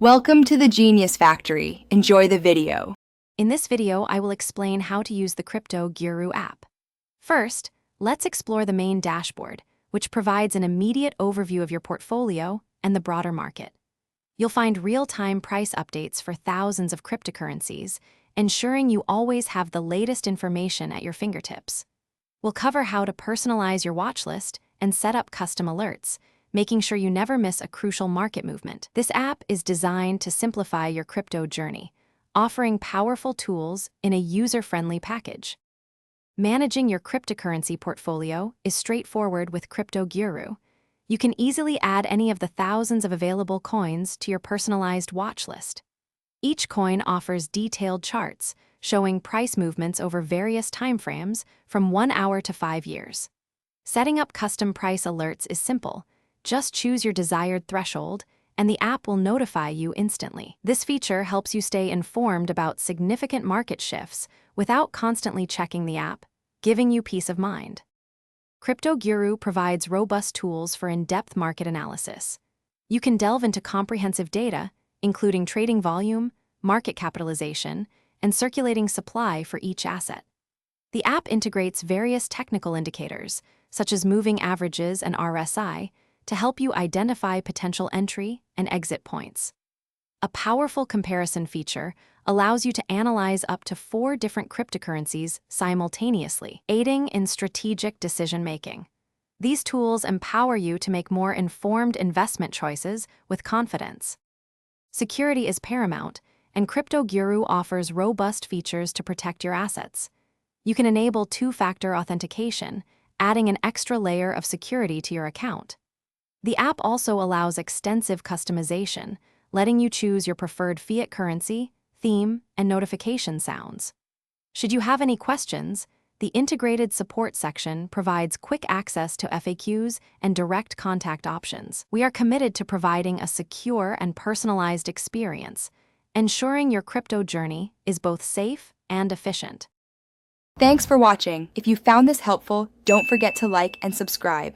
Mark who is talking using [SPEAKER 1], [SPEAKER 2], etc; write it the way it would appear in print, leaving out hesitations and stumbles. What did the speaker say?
[SPEAKER 1] Welcome to the Genius Factory. Enjoy the video.
[SPEAKER 2] In this video, I will explain how to use the Cryptoguru app. First, let's explore the main dashboard, which provides an immediate overview of your portfolio and the broader market. You'll find real-time price updates for thousands of cryptocurrencies, ensuring you always have the latest information at your fingertips. We'll cover how to personalize your watch list and set up custom alerts, making sure you never miss a crucial market movement. This app is designed to simplify your crypto journey, offering powerful tools in a user-friendly package. Managing your cryptocurrency portfolio is straightforward with Cryptoguru. You can easily add any of the thousands of available coins to your personalized watch list. Each coin offers detailed charts, showing price movements over various timeframes from 1 hour to 5 years. Setting up custom price alerts is simple. Just choose your desired threshold, and the app will notify you instantly. This feature helps you stay informed about significant market shifts without constantly checking the app, giving you peace of mind. Cryptoguru provides robust tools for in-depth market analysis. You can delve into comprehensive data, including trading volume, market capitalization, and circulating supply for each asset. The app integrates various technical indicators, such as moving averages and RSI, to help you identify potential entry and exit points. A powerful comparison feature allows you to analyze up to 4 different cryptocurrencies simultaneously, aiding in strategic decision-making. These tools empower you to make more informed investment choices with confidence. Security is paramount, and Cryptoguru offers robust features to protect your assets. You can enable 2-factor authentication, adding an extra layer of security to your account. The app also allows extensive customization, letting you choose your preferred fiat currency, theme, and notification sounds. Should you have any questions, the integrated support section provides quick access to FAQs and direct contact options. We are committed to providing a secure and personalized experience, ensuring your crypto journey is both safe and efficient.
[SPEAKER 1] Thanks for watching. If you found this helpful, don't forget to like and subscribe.